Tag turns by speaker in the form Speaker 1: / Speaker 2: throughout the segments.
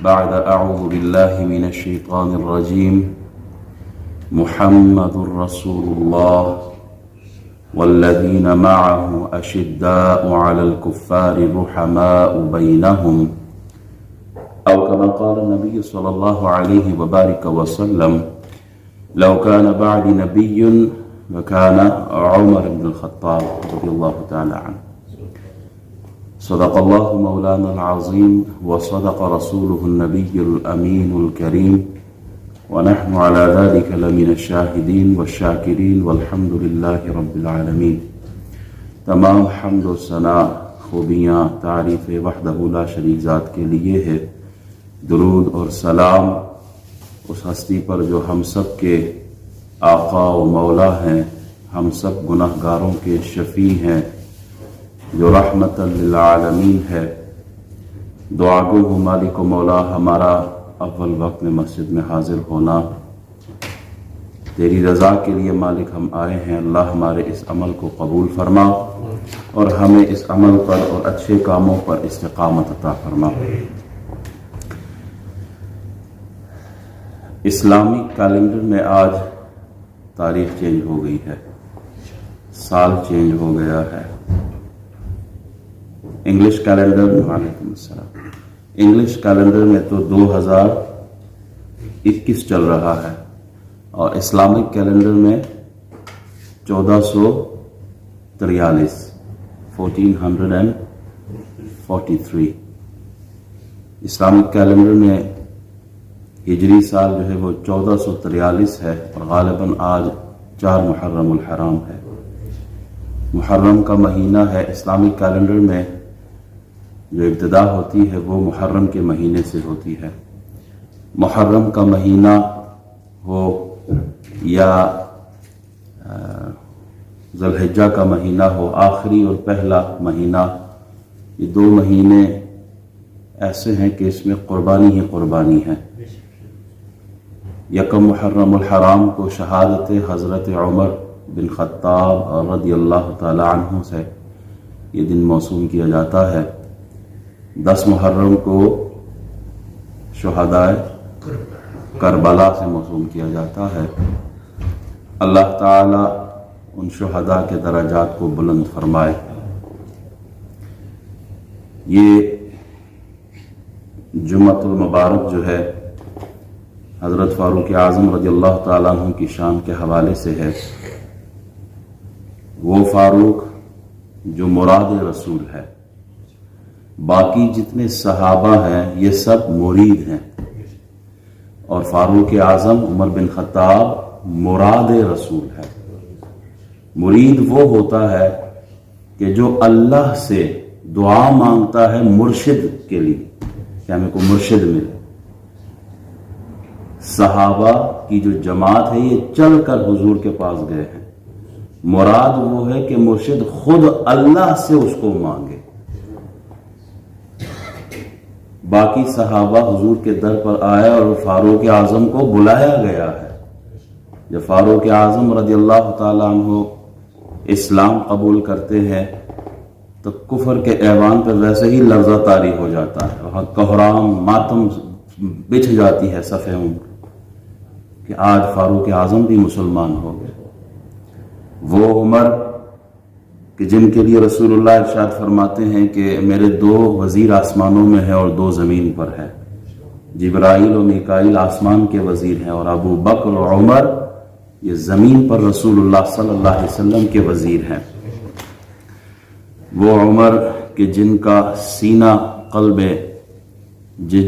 Speaker 1: بعد أعوذ بالله من الشيطان الرجيم. محمد رسول الله والذين معه أشداء على الكفار رحماء بينهم، أو كما قال النبي صلى الله عليه وبارك وسلم: لو كان بعد نبي لكان عمر بن الخطاب رضي الله تعالى عنه. صدق الله مولانا العظيم وصدق رسوله النبي الأمين الكريم، ونحن على ذلك لمن الشاهدين والشاكرين والحمد لله رب العالمين. تمام حمد و ثنا خوبیاں تعریف وحدہ لا شریک ذات کے لیے ہے. درود اور سلام اس ہستی پر جو ہم سب کے آقا و مولا ہیں، ہم سب گناہ گاروں کے شفیع ہیں، جو رحمت للعالمین ہے. دعا گو ہو مالک و مولا، ہمارا اول وقت میں مسجد میں حاضر ہونا تیری رضا کے لیے مالک ہم آئے ہیں. اللہ ہمارے اس عمل کو قبول فرما اور ہمیں اس عمل پر اور اچھے کاموں پر استقامت عطا فرما. اسلامی کیلنڈر میں آج تاریخ چینج ہو گئی ہے، سال چینج ہو گیا ہے. انگلش کیلنڈر میں وعلیکم السلام انگلش کیلنڈر میں تو 2021 چل رہا ہے اور اسلامک کیلنڈر میں 1443. اسلامک کیلنڈر میں ہجری سال جو ہے وہ 1443 ہے اور غالباً آج 4 محرم الحرام ہے. محرم کا مہینہ ہے. اسلامک کیلنڈر میں جو ابتدا ہوتی ہے وہ محرم کے مہینے سے ہوتی ہے. محرم کا مہینہ ہو یا ذی الحجہ کا مہینہ ہو، آخری اور پہلا مہینہ، یہ 2 مہینے ایسے ہیں کہ اس میں قربانی ہی قربانی ہے. یکم محرم الحرام کو شہادت حضرت عمر بن خطاب رضی اللہ تعالی عنہ سے یہ دن موسوم کیا جاتا ہے. 10 محرم کو شہدائے کربلا سے موسوم کیا جاتا ہے. اللہ تعالی ان شہداء کے درجات کو بلند فرمائے. یہ جمعۃ المبارک جو ہے حضرت فاروق اعظم رضی اللہ تعالیٰ عنہ کی شان کے حوالے سے ہے. وہ فاروق جو مراد رسول ہے، باقی جتنے صحابہ ہیں یہ سب مرید ہیں، اور فاروق اعظم عمر بن خطاب مراد رسول ہے. مرید وہ ہوتا ہے کہ جو اللہ سے دعا مانگتا ہے مرشد کے لیے کہ ہمیں کو مرشد ملے. صحابہ کی جو جماعت ہے یہ چل کر حضور کے پاس گئے ہیں. مراد وہ ہے کہ مرشد خود اللہ سے اس کو مانگے. باقی صحابہ حضور کے در پر آئے اور فاروق اعظم کو بلایا گیا ہے. جب فاروق اعظم رضی اللہ تعالیٰ عنہ اسلام قبول کرتے ہیں تو کفر کے ایوان پر ویسے ہی لرزہ طاری ہو جاتا ہے، وہاں کوہرام ماتم بچھ جاتی ہے صفحے عمر کہ آج فاروق اعظم بھی مسلمان ہو گئے. وہ عمر کہ جن کے لیے رسول اللہ ارشاد فرماتے ہیں کہ میرے 2 وزیر آسمانوں میں ہیں اور 2 زمین پر ہے. جبرائیل و میکائیل آسمان کے وزیر ہیں اور ابو بکر و عمر یہ زمین پر رسول اللہ صلی اللہ علیہ وسلم کے وزیر ہیں. وہ عمر کہ جن کا سینہ قلب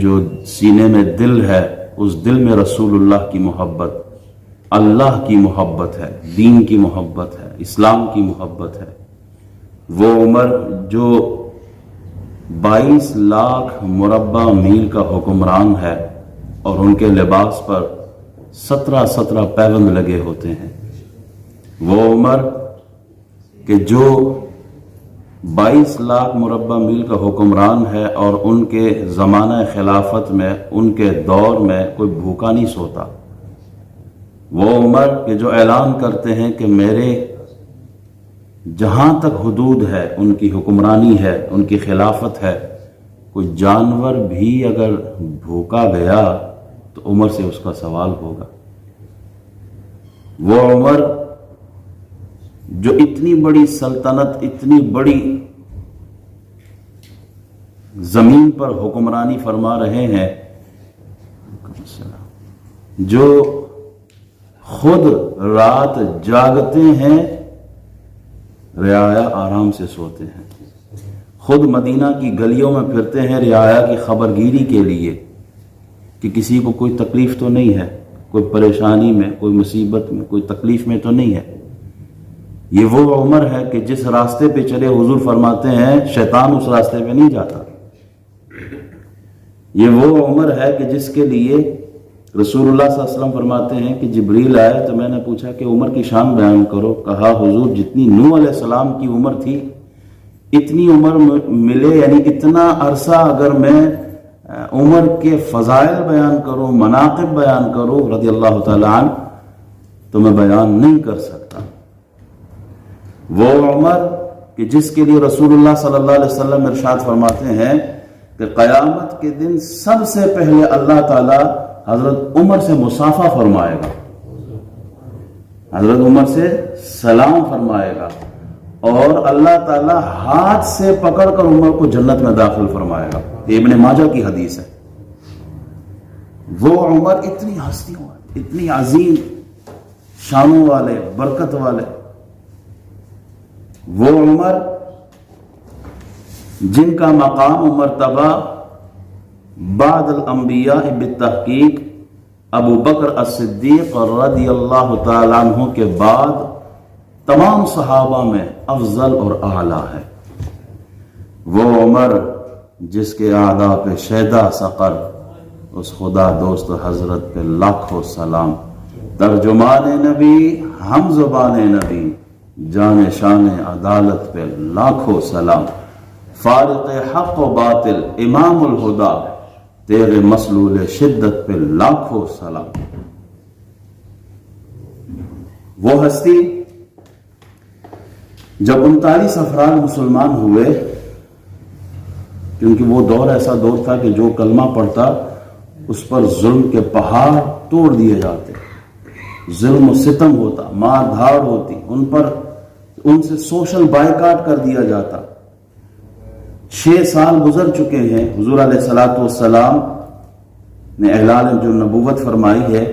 Speaker 1: جو سینے میں دل ہے، اس دل میں رسول اللہ کی محبت، اللہ کی محبت ہے، دین کی محبت ہے، اسلام کی محبت ہے. وہ عمر جو 22 لاکھ مربع میل کا حکمران ہے اور ان کے لباس پر 17 پیوند لگے ہوتے ہیں. وہ عمر کہ جو 22 لاکھ مربع میل کا حکمران ہے اور ان کے زمانہ خلافت میں، ان کے دور میں کوئی بھوکا نہیں سوتا. وہ عمر کہ جو اعلان کرتے ہیں کہ میرے جہاں تک حدود ہے ان کی حکمرانی ہے، ان کی خلافت ہے، کوئی جانور بھی اگر بھوکا گیا تو عمر سے اس کا سوال ہوگا۔ وہ عمر جو اتنی بڑی سلطنت، اتنی بڑی زمین پر حکمرانی فرما رہے ہیں، جو خود رات جاگتے ہیں، رعایا آرام سے سوتے ہیں، خود مدینہ کی گلیوں میں پھرتے ہیں رعایا کی خبرگیری کے لیے کہ کسی کو کوئی تکلیف تو نہیں ہے، کوئی پریشانی میں، کوئی مصیبت میں، کوئی تکلیف میں تو نہیں ہے۔ یہ وہ عمر ہے کہ جس راستے پہ چلے حضور فرماتے ہیں شیطان اس راستے پہ نہیں جاتا۔ یہ وہ عمر ہے کہ جس کے لیے رسول اللہ صلی اللہ علیہ وسلم فرماتے ہیں کہ جبریل آئے تو میں نے پوچھا کہ عمر کی شان بیان کرو، کہا حضور جتنی نوح علیہ السلام کی عمر تھی اتنی عمر ملے، یعنی اتنا عرصہ اگر میں عمر کے فضائل بیان کروں، مناقب بیان کروں رضی اللہ تعالی عنہ تو میں بیان نہیں کر سکتا۔ وہ عمر کہ جس کے لیے رسول اللہ صلی اللہ علیہ وسلم ارشاد فرماتے ہیں کہ قیامت کے دن سب سے پہلے اللہ تعالی حضرت عمر سے مصافحہ فرمائے گا، حضرت عمر سے سلام فرمائے گا، اور اللہ تعالی ہاتھ سے پکڑ کر عمر کو جنت میں داخل فرمائے گا۔ یہ ابن ماجہ کی حدیث ہے۔ وہ عمر اتنی ہستیوں والے، اتنی عظیم شانوں والے، برکت والے، وہ عمر جن کا مقام و مرتبہ بعد الانبیاء بالتحقیق ابو بکر الصدیق رضی اللہ تعالیٰ عنہ کے بعد تمام صحابہ میں افضل اور اعلیٰ ہے۔ وہ عمر جس کے اعداء پہ شیدا سقر، اس خدا دوست حضرت پہ لاکھوں سلام، ترجمان نبی، ہم زبان نبی، جان شان عدالت پہ لاکھوں سلام، فارق حق و باطل، امام الہدا، تیرے مسلول شدت پہ لاکھوں سلام۔ وہ ہستی جب 39 افراد مسلمان ہوئے، کیونکہ وہ دور ایسا دور تھا کہ جو کلمہ پڑھتا اس پر ظلم کے پہاڑ توڑ دیے جاتے، ظلم و ستم ہوتا، مار دھاڑ ہوتی، ان سے سوشل بائیکاٹ کر دیا جاتا۔ 6 سال گزر چکے ہیں، حضور علیہ الصلوۃ والسلام نے اعلان جو نبوت فرمائی ہے،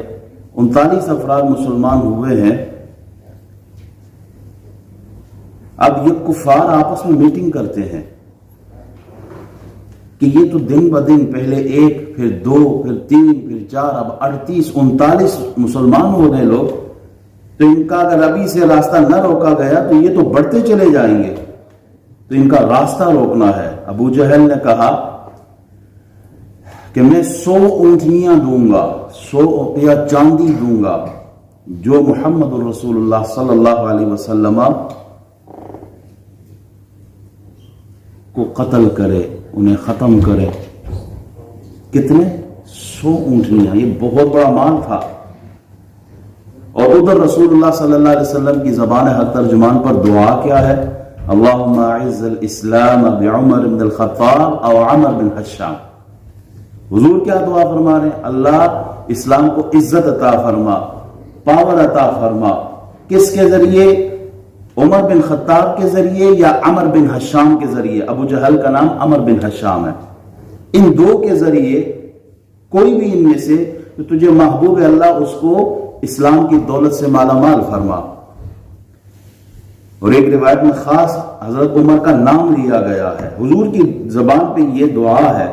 Speaker 1: 39 افراد مسلمان ہوئے ہیں۔ اب یہ کفار آپس میں میٹنگ کرتے ہیں کہ یہ تو دن بدن پہلے 1، پھر 2، پھر 3، پھر 4، اب 38، 39 مسلمان ہو گئے لوگ، تو ان کا اگر ابھی سے راستہ نہ روکا گیا تو یہ تو بڑھتے چلے جائیں گے، تو ان کا راستہ روکنا ہے۔ ابو جہل نے کہا کہ میں 100 اونٹنیاں دوں گا، 100 اوقیہ چاندی دوں گا، جو محمد الرسول اللہ صلی اللہ علیہ وسلم کو قتل کرے، انہیں ختم کرے۔ کتنے؟ 100 اونٹنیاں، یہ بہت بڑا مال تھا۔ اور ادھر رسول اللہ صلی اللہ علیہ وسلم کی زبان حق ترجمان پر دعا کیا ہے؟ اللہم اعز الاسلام بعمر بن الخطاب او عمر بن حشام۔ حضور کیا دعا فرما رہے ہیں؟ اللہ اسلام کو عزت عطا فرما، پاور عطا فرما۔ کس کے ذریعے؟ عمر بن خطاب کے ذریعے یا عمر بن حشام کے ذریعے؟ ابو جہل کا نام عمر بن حشام ہے۔ ان دو کے ذریعے کوئی بھی ان میں سے تو تجھے محبوب اللہ اس کو اسلام کی دولت سے مالا مال فرما۔ اور ایک روایت میں خاص حضرت عمر کا نام لیا گیا ہے، حضور کی زبان پہ یہ دعا ہے۔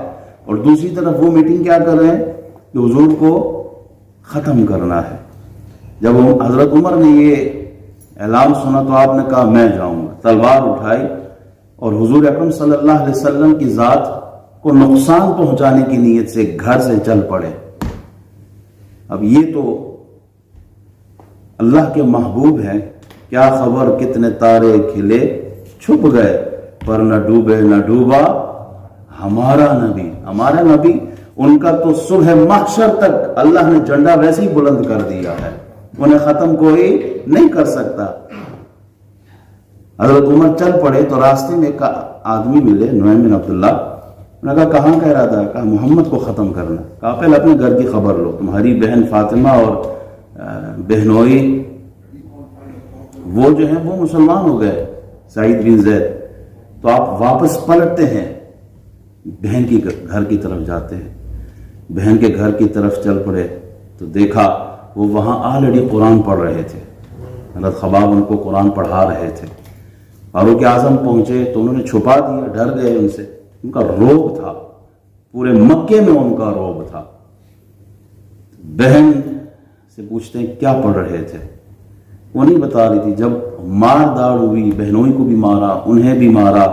Speaker 1: اور دوسری طرف وہ میٹنگ کیا کر رہے ہیں کہ حضور کو ختم کرنا ہے۔ جب حضرت عمر نے یہ اعلان سنا تو آپ نے کہا میں جاؤں گا، تلوار اٹھائی اور حضور اکرم صلی اللہ علیہ وسلم کی ذات کو نقصان پہنچانے کی نیت سے گھر سے چل پڑے۔ اب یہ تو اللہ کے محبوب ہیں، کیا خبر کتنے تارے کھلے چھپ گئے، پر نہ ڈوبے نہ ڈوبا ہمارا نبی۔ ہمارا نبی، ان کا تو صبح محشر تک اللہ نے جھنڈا ویسے ہی بلند کر دیا ہے، انہیں ختم کوئی نہیں کر سکتا۔ حضرت عمر چل پڑے تو راستے میں ایک آدمی ملے، نعیم بن عبداللہ انہوں نے کہا کہاں کا ارادہ ہے؟ کہا محمد کو ختم کرنا. کہا پہلے اپنے گھر کی خبر لو. تمہاری بہن فاطمہ اور بہنوئی وہ جو ہیں وہ مسلمان ہو گئے، سعید بن زید. تو آپ واپس پلٹتے ہیں، بہن کی گھر کی طرف جاتے ہیں. بہن کے گھر کی طرف چل پڑے تو دیکھا وہ وہاں آلریڈی قرآن پڑھ رہے تھے. حضرت خباب ان کو قرآن پڑھا رہے تھے. فاروق اعظم پہنچے تو انہوں نے چھپا دیا، ڈر گئے ان سے. ان کا روب تھا، پورے مکے میں ان کا روب تھا. بہن سے پوچھتے ہیں کیا پڑھ رہے تھے؟ وہ نہیں بتا رہی تھی. جب مار داڑ ہوئی، بہنوئی کو بھی مارا، انہیں بھی مارا،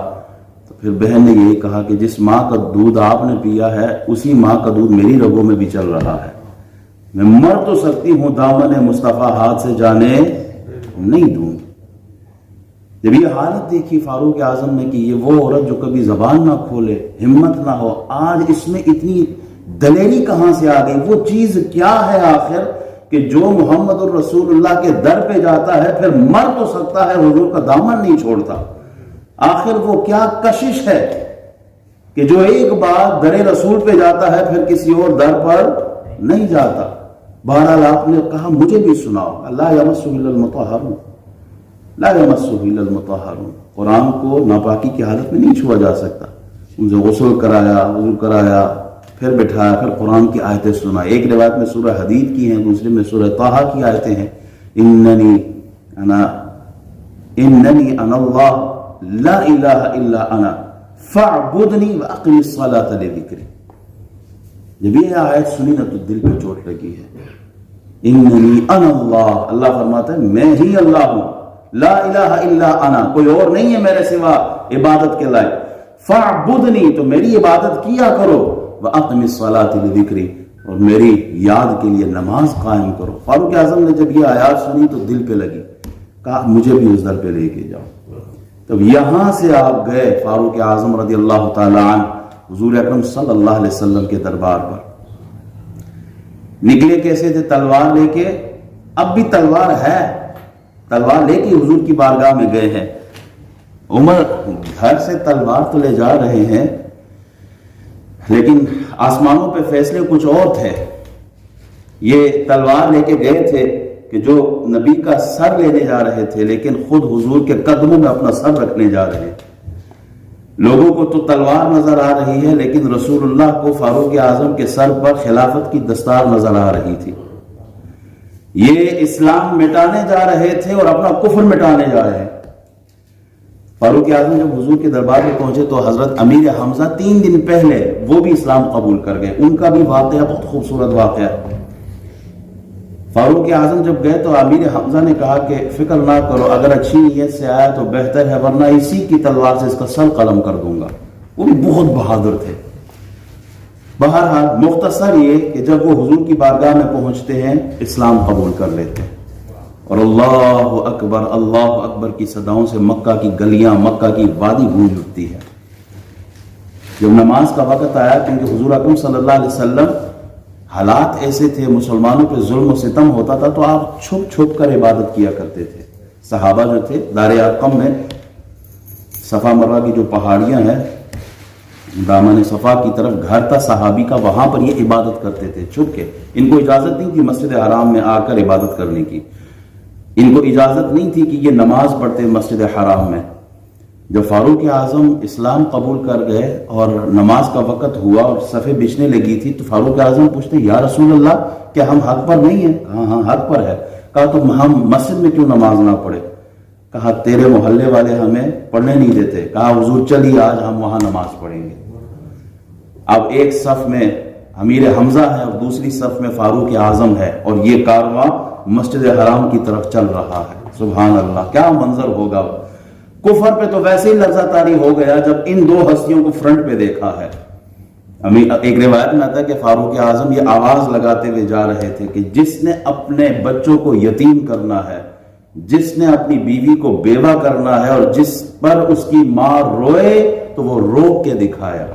Speaker 1: تو پھر بہن نے یہی کہا کہ جس ماں کا دودھ آپ نے پیا ہے اسی ماں کا دودھ میری رگوں میں بھی چل رہا ہے. میں مر تو سکتی ہوں، دامن مصطفیٰ ہاتھ سے جانے نہیں دوں گی. جب یہ حالت دیکھی فاروق اعظم نے کہ یہ وہ عورت جو کبھی زبان نہ کھولے، ہمت نہ ہو، آج اس میں اتنی دلیری کہاں سے آ گئی؟ وہ چیز کیا ہے آخر کہ جو محمد الرسول اللہ کے در پہ جاتا ہے پھر مر تو سکتا ہے، حضور کا دامن نہیں چھوڑتا؟ آخر وہ کیا کشش ہے کہ جو ایک بار در رسول پہ جاتا ہے پھر کسی اور در پر نہیں جاتا؟ بہرحال آپ نے کہا مجھے بھی سناؤ. لا یمسہ الا المطہرون، لا یمسہ الا المطہرون. قرآن کو ناپاکی کی حالت میں نہیں چھوا جا سکتا. ان سے غسل کرایا، وضو کرایا، پھر بٹھایا، پھر قرآن کی آیتیں سنا. ایک روایت میں سورہ حدید کی ہیں، دوسرے میں سورہ طٰہٰ کی آیتیں ہیں. اننی انا اللہ لا الہ الا انا فاعبدنی واقم الصلاۃ لذکری. جب یہ آیت سنی نا تو دل پہ چوٹ لگی ہے. اننی انا اللہ، اللہ فرماتا ہے میں ہی اللہ ہوں. لا الہ الا انا، کوئی اور نہیں ہے میرے سوا عبادت کے لائق. فاعبدنی، تو میری عبادت کیا کرو. واقم الصلاۃ لذکری، اور میری یاد کے لیے نماز قائم کرو. فاروق اعظم نے جب یہ آیات سنی تو دل پہ لگی، کہا مجھے بھی اس در پہ لے کے جاؤ. تب یہاں سے آپ گئے فاروق اعظم رضی اللہ تعالی عنہ حضور اکرم صلی اللہ علیہ وسلم کے دربار پر. نکلے کیسے تھے؟ تلوار لے کے. اب بھی تلوار ہے، تلوار لے کے حضور کی بارگاہ میں گئے ہیں. عمر گھر سے تلوار تو لے جا رہے ہیں لیکن آسمانوں پہ فیصلے کچھ اور تھے. یہ تلوار لے کے گئے تھے کہ جو نبی کا سر لینے جا رہے تھے لیکن خود حضور کے قدموں میں اپنا سر رکھنے جا رہے تھے. لوگوں کو تو تلوار نظر آ رہی ہے لیکن رسول اللہ کو فاروق اعظم کے سر پر خلافت کی دستار نظر آ رہی تھی. یہ اسلام مٹانے جا رہے تھے اور اپنا کفر مٹانے جا رہے ہیں. فاروق اعظم جب حضور کے دربار میں پہنچے تو حضرت امیر حمزہ 3 دن پہلے وہ بھی اسلام قبول کر گئے. ان کا بھی واقعہ بہت خوبصورت واقعہ ہے. فاروق اعظم جب گئے تو امیر حمزہ نے کہا کہ فکر نہ کرو، اگر اچھی نیت سے آیا تو بہتر ہے، ورنہ اسی کی تلوار سے اس کا سر قلم کر دوں گا. وہ بھی بہت بہادر تھے. بہرحال مختصر یہ کہ جب وہ حضور کی بارگاہ میں پہنچتے ہیں اسلام قبول کر لیتے ہیں اور اللہ اکبر کی صداؤں سے مکہ کی گلیاں، مکہ کی وادی گونج اٹھتی ہے. جب نماز کا وقت آیا، کیونکہ حضور اکرم صلی اللہ علیہ وسلم حالات ایسے تھے، مسلمانوں پہ ظلم و ستم ہوتا تھا تو آپ چھپ چھپ کر عبادت کیا کرتے تھے. صحابہ جو تھے دار ارقم میں، صفا مرہ کی جو پہاڑیاں ہیں دامن صفا کی طرف گھر تھا صحابی کا، وہاں پر یہ عبادت کرتے تھے چھپ کے. ان کو اجازت نہیں تھی مسجد حرام میں آ کر عبادت کرنے کی. ان کو اجازت نہیں تھی کہ یہ نماز پڑھتے مسجد حرام میں. جب فاروق اعظم اسلام قبول کر گئے اور نماز کا وقت ہوا اور صفیں بچھنے لگی تھی تو فاروق اعظم پوچھتے یا رسول اللہ کیا ہم حق پر نہیں ہیں؟ کہا ہاں حق پر ہے. کہا تو ہم مسجد میں کیوں نماز نہ پڑھے؟ کہا تیرے محلے والے ہمیں پڑھنے نہیں دیتے. کہا حضور چلیے آج ہم وہاں نماز پڑھیں گے. اب ایک صف میں امیر حمزہ ہے اور دوسری صف میں فاروق اعظم ہے اور یہ کارواں مسجد حرام کی طرف چل رہا ہے. سبحان اللہ، کیا منظر ہوگا. کفر پہ تو ویسے ہی لرزہ طاری ہو گیا جب ان دو ہستیوں کو فرنٹ پہ دیکھا ہے. ایک روایت میں آتا ہے کہ فاروق اعظم یہ آواز لگاتے ہوئے جا رہے تھے کہ جس نے اپنے بچوں کو یتیم کرنا ہے، جس نے اپنی بیوی کو بیوہ کرنا ہے اور جس پر اس کی ماں روئے تو وہ روک کے دکھایا.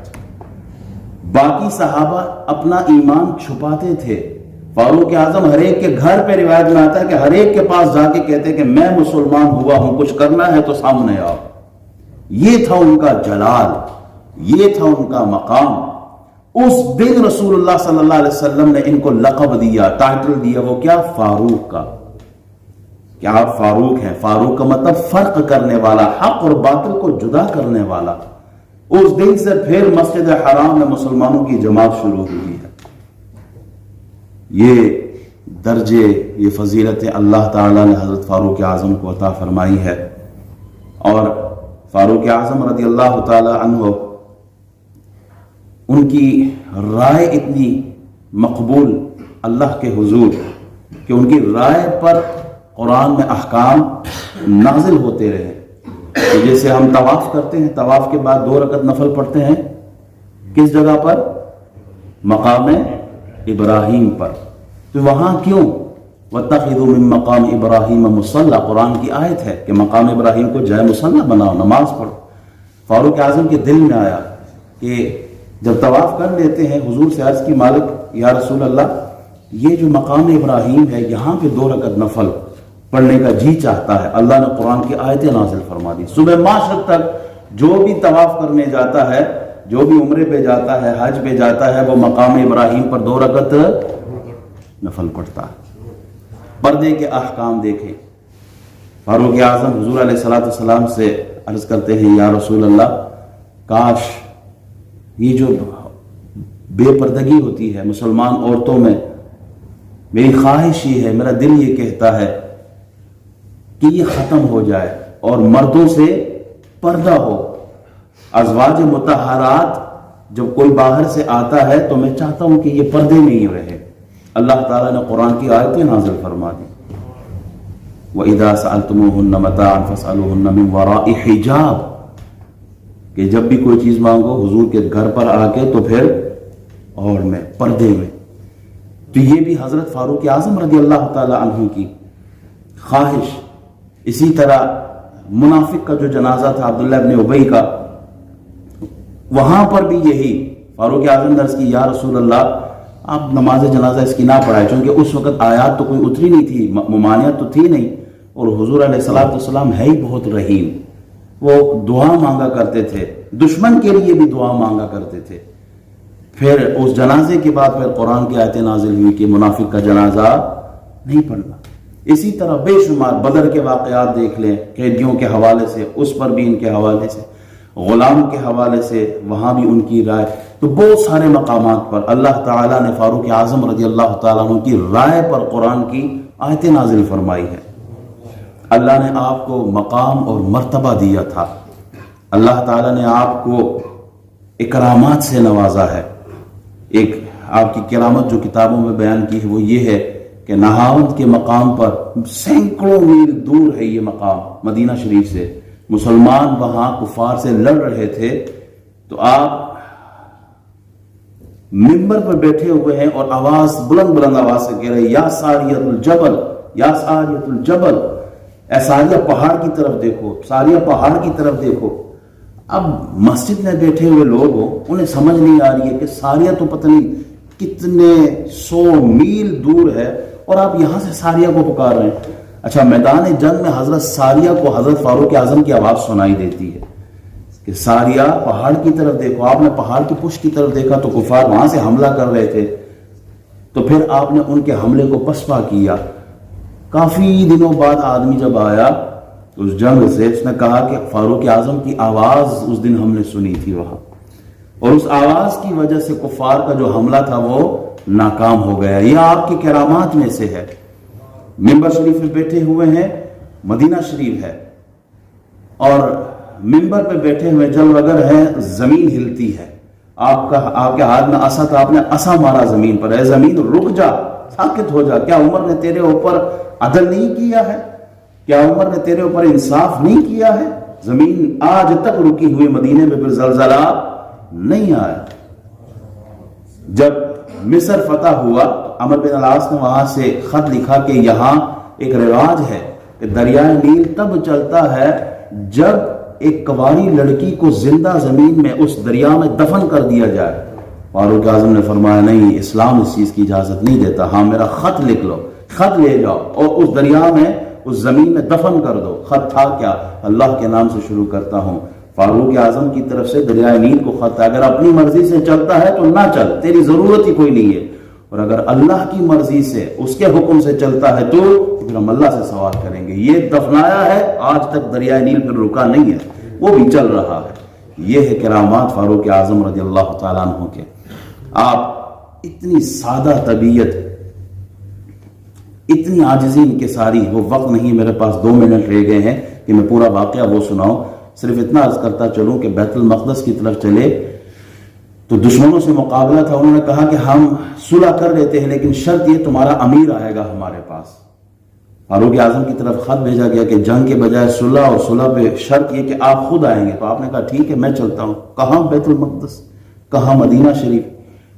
Speaker 1: باقی صحابہ اپنا ایمان چھپاتے تھے. فاروق اعظم ہر ایک کے گھر پہ روایت میں آتا ہے کہ ہر ایک کے پاس جا کے کہتے کہ میں مسلمان ہوا ہوں، کچھ کرنا ہے تو سامنے آؤ. یہ تھا ان کا جلال. یہ تھا ان کا مقام. اس دن رسول اللہ صلی اللہ علیہ وسلم نے ان کو لقب دیا، ٹائٹل دیا، وہ کیا؟ فاروق کا. کہ آپ فاروق ہیں. فاروق کا مطلب فرق کرنے والا، حق اور باطل کو جدا کرنے والا. اس دن سے پھر مسجد حرام میں مسلمانوں کی جماعت شروع ہوئی ہے. یہ درجے، یہ فضیلت اللہ تعالیٰ نے حضرت فاروق اعظم کو عطا فرمائی ہے. اور فاروق اعظم رضی اللہ تعالی عنہ، ان کی رائے اتنی مقبول اللہ کے حضور کہ ان کی رائے پر قرآن میں احکام نازل ہوتے رہے. تو جیسے ہم طواف کرتے ہیں، طواف کے بعد 2 رکعت نفل پڑھتے ہیں، کس جگہ پر؟ مقام ابراہیم پر. تو وہاں کیوں؟ وَاتَّخِذُوا مِن مَّقَامِ إِبْرَاهِيمَ مُصَلَّى، قرآن کی آیت ہے کہ مقام ابراہیم کو جائے مصلی بناؤ، نماز پڑھو. فاروق اعظم کے دل میں آیا کہ جب طواف کر لیتے ہیں، حضور سے عرض کی، مالک یا رسول اللہ، یہ جو مقام ابراہیم ہے یہاں پہ 2 رکعت نفل پڑھنے کا جی چاہتا ہے. اللہ نے قرآن کی آیتیں نازل فرما دی. صبح معاشرت تک جو بھی طواف کرنے جاتا ہے، جو بھی عمرے پہ جاتا ہے، حج پہ جاتا ہے، وہ مقام ابراہیم پر 2 رکعت نفل پڑھتا ہے. پردے کے احکام دیکھیں. فاروق اعظم حضور علیہ السلام سے عرض کرتے ہیں، یا رسول اللہ، کاش یہ جو بے پردگی ہوتی ہے مسلمان عورتوں میں، میری خواہش یہ ہے، میرا دل یہ کہتا ہے کہ یہ ختم ہو جائے اور مردوں سے پردہ ہو. ازواج مطہرات جب کوئی باہر سے آتا ہے تو میں چاہتا ہوں کہ یہ پردے میں ہی رہے. اللہ تعالیٰ نے قرآن کی آیتیں نازل فرما دی. وَإِذَا سَأَلْتُمُوهُنَّ مَتَاعًا فَاسْأَلُوهُنَّ مِنْ وَرَاءِ حِجَابٍ، کہ جب بھی کوئی چیز مانگو حضور کے گھر پر آ کے تو پھر اور میں پردے میں. تو یہ بھی حضرت فاروق اعظم رضی اللہ تعالی عنہ کی خواہش. اسی طرح منافق کا جو جنازہ تھا عبداللہ ابن ابی کا، وہاں پر بھی یہی فاروق اعظم نے عرض کی، یا رسول اللہ، آپ نماز جنازہ اس کی نہ پڑھائے، چونکہ اس وقت آیات تو کوئی اتری نہیں تھی، ممانعت تو تھی نہیں، اور حضور علیہ السلام ہے ہی بہت رحیم. وہ دعا مانگا کرتے تھے، دشمن کے لیے بھی دعا مانگا کرتے تھے. پھر اس جنازے کے بعد پھر قرآن کی آیتیں نازل ہوئی کہ منافق کا جنازہ نہیں پڑھنا. اسی طرح بے شمار بدر کے واقعات دیکھ لیں، قیدیوں کے حوالے سے، اس پر بھی ان کے حوالے سے، غلام کے حوالے سے وہاں بھی ان کی رائے. تو بہت سارے مقامات پر اللہ تعالیٰ نے فاروق اعظم رضی اللہ تعالیٰ عنہ کی رائے پر قرآن کی آیتیں نازل فرمائی ہے. اللہ نے آپ کو مقام اور مرتبہ دیا تھا. اللہ تعالیٰ نے آپ کو اکرامات سے نوازا ہے. ایک آپ کی کرامت جو کتابوں میں بیان کی ہے وہ یہ ہے کہ نہاوند کے مقام پر سینکڑوں میل دور ہے یہ مقام مدینہ شریف سے. مسلمان وہاں کفار سے لڑ رہے تھے تو آپ ممبر پر بیٹھے ہوئے ہیں اور آواز بلند بلند آواز سے کہہ رہے ہیں، یا ساریت الجبل، یا ساریت الجبل، اے ساریہ پہاڑ کی طرف دیکھو، ساریہ پہاڑ کی طرف دیکھو. اب مسجد میں بیٹھے ہوئے لوگ ہو، انہیں سمجھ نہیں آ رہی ہے کہ ساریہ تو پتہ نہیں کتنے 100 میل دور ہے اور آپ یہاں سے ساریہ کو پکار رہے ہیں. اچھا، میدان جنگ میں حضرت ساریہ کو حضرت فاروق اعظم کی آواز سنائی دیتی ہے کہ ساریہ پہاڑ کی طرف دیکھو. آپ نے پہاڑ کی پشت کی طرف دیکھا تو کفار وہاں سے حملہ کر رہے تھے، تو پھر آپ نے ان کے حملے کو پسپا کیا. کافی دنوں بعد آدمی جب آیا اس جنگ سے، اس نے کہا کہ فاروق اعظم کی آواز اس دن ہم نے سنی تھی وہاں، اور اس آواز کی وجہ سے کفار کا جو حملہ تھا وہ ناکام ہو گیا. یہ آپ کی کرامات میں سے ہے. ممبر شریف میں بیٹھے ہوئے ہیں، مدینہ شریف ہے، اور ممبر پہ بیٹھے ہوئے جب اگر ہے زمین ہلتی ہے، آپ کے ہاتھ میں عصا تھا، آپ نے عصا مارا زمین پر، اے زمین رک جا، ساکت ہو جا. کیا عمر نے تیرے اوپر عدل نہیں کیا ہے؟ کیا عمر نے تیرے اوپر انصاف نہیں کیا ہے؟ زمین آج تک رکی ہوئی، مدینے میں پھر زلزلہ نہیں آیا. جب مصر فتح ہوا، عمرو بن العاص نے وہاں سے خط لکھا کہ یہاں ایک رواج ہے کہ دریائے نیل تب چلتا ہے جب ایک کنواری لڑکی کو زندہ زمین میں اس دریا میں دفن کر دیا جائے. فاروق اعظم نے فرمایا نہیں، اسلام اس چیز کی اجازت نہیں دیتا. ہاں، میرا خط لکھ لو، خط لے جاؤ اور اس دریا میں، اس زمین میں دفن کر دو. خط تھا کیا؟ اللہ کے نام سے شروع کرتا ہوں، فاروق اعظم کی طرف سے دریائے نیل کو خط ہے، اگر اپنی مرضی سے چلتا ہے تو نہ چل، تیری ضرورت ہی کوئی نہیں ہے، اور اگر اللہ کی مرضی سے اس کے حکم سے چلتا ہے تو پھر ہم اللہ سے سوال کریں گے۔ یہ دفنایا ہے، آج تک دریائے نیل پھر رکا نہیں ہے، وہ بھی چل رہا ہے۔ یہ ہے کرامات فاروق اعظم رضی اللہ تعالیٰ عنہ کے۔ آپ اتنی سادہ طبیعت، اتنی عاجزی ان کے ساری، وہ وقت نہیں میرے پاس، 2 منٹ رہ گئے ہیں کہ میں پورا واقعہ وہ سناؤں، صرف اتنا عرض کرتا چلوں کہ بیت المقدس کی طرف چلے تو دشمنوں سے مقابلہ تھا، انہوں نے کہا کہ ہم صلح کر لیتے ہیں لیکن شرط یہ تمہارا امیر آئے گا ہمارے پاس۔ فاروق اعظم کی طرف خط بھیجا گیا کہ جنگ کے بجائے صلح، اور صلح پہ شرط یہ کہ آپ خود آئیں گے، تو آپ نے کہا ٹھیک ہے میں چلتا ہوں۔ کہاں بیت المقدس، کہاں مدینہ شریف،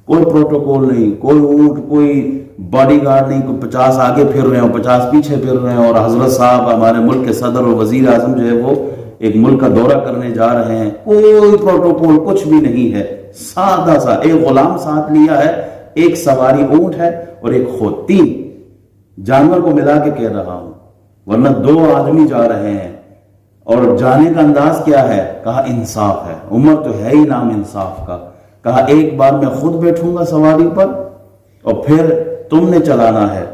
Speaker 1: کوئی پروٹوکول نہیں، کوئی اونٹ، کوئی باڈی گارڈ نہیں، کوئی 50 آگے پھر رہے ہیں 50 پیچھے پھر رہے ہیں، اور حضرت صاحب ہمارے ملک کے صدر اور وزیر اعظم جو ہے وہ ایک ملک کا دورہ کرنے جا رہے ہیں، کوئی پروٹوکول کچھ بھی نہیں ہے، سادہ سا ایک غلام ساتھ لیا ہے، ایک سواری اونٹ ہے اور ایک خود، 3 جانور کو ملا کے کہہ رہا ہوں، ورنہ 2 آدمی جا رہے ہیں۔ اور جانے کا انداز کیا ہے؟ کہا انصاف ہے، عمر تو ہے ہی نام انصاف کا۔ کہا ایک بار میں خود بیٹھوں گا سواری پر اور پھر تم نے چلانا ہے،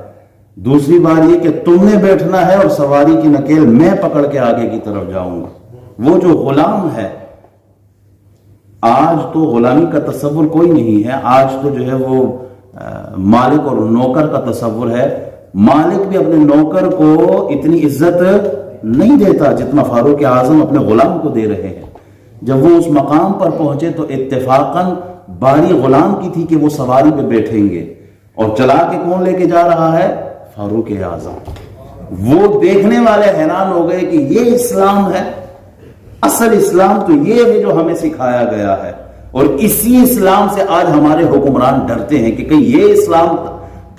Speaker 1: دوسری بار یہ کہ تم نے بیٹھنا ہے اور سواری کی نکیل میں پکڑ کے آگے کی طرف جاؤں گا۔ وہ جو غلام ہے، آج تو غلامی کا تصور کوئی نہیں ہے، آج تو جو ہے وہ مالک اور نوکر کا تصور ہے۔ مالک بھی اپنے نوکر کو اتنی عزت نہیں دیتا جتنا فاروق اعظم اپنے غلام کو دے رہے ہیں۔ جب وہ اس مقام پر پہنچے تو اتفاقاً باری غلام کی تھی کہ وہ سواری پہ بیٹھیں گے، اور چلا کے کون لے کے جا رہا ہے؟ فاروق اعظم۔ وہ دیکھنے والے حیران ہو گئے کہ یہ اسلام ہے، اصل اسلام تو یہ ہے جو ہمیں سکھایا گیا ہے، اور اسی اسلام سے آج ہمارے حکمران ڈرتے ہیں کہ کہیں یہ اسلام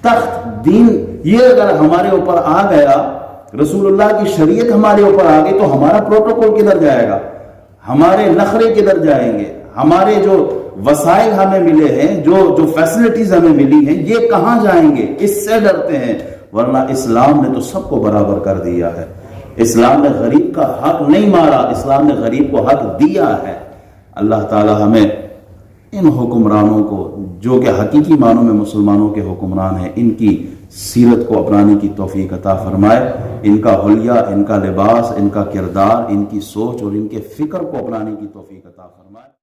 Speaker 1: تخت دین یہ اگر ہمارے اوپر آ گیا، رسول اللہ کی شریعت ہمارے اوپر آ گئی تو ہمارا پروٹوکول کدھر جائے گا، ہمارے نخرے کدھر جائیں گے، ہمارے جو وسائل ہمیں ملے ہیں، جو فیسلٹیز ہمیں ملی ہیں، یہ کہاں جائیں گے؟ اس سے ڈرتے ہیں، ورنہ اسلام نے تو سب کو برابر کر دیا ہے۔ اسلام نے غریب کا حق نہیں مارا، اسلام نے غریب کو حق دیا ہے۔ اللہ تعالی ہمیں ان حکمرانوں کو جو کہ حقیقی معنوں میں مسلمانوں کے حکمران ہیں، ان کی سیرت کو اپنانے کی توفیق عطا فرمائے، ان کا حلیہ، ان کا لباس، ان کا کردار، ان کی سوچ اور ان کے فکر کو اپنانے کی توفیق عطا فرمائے۔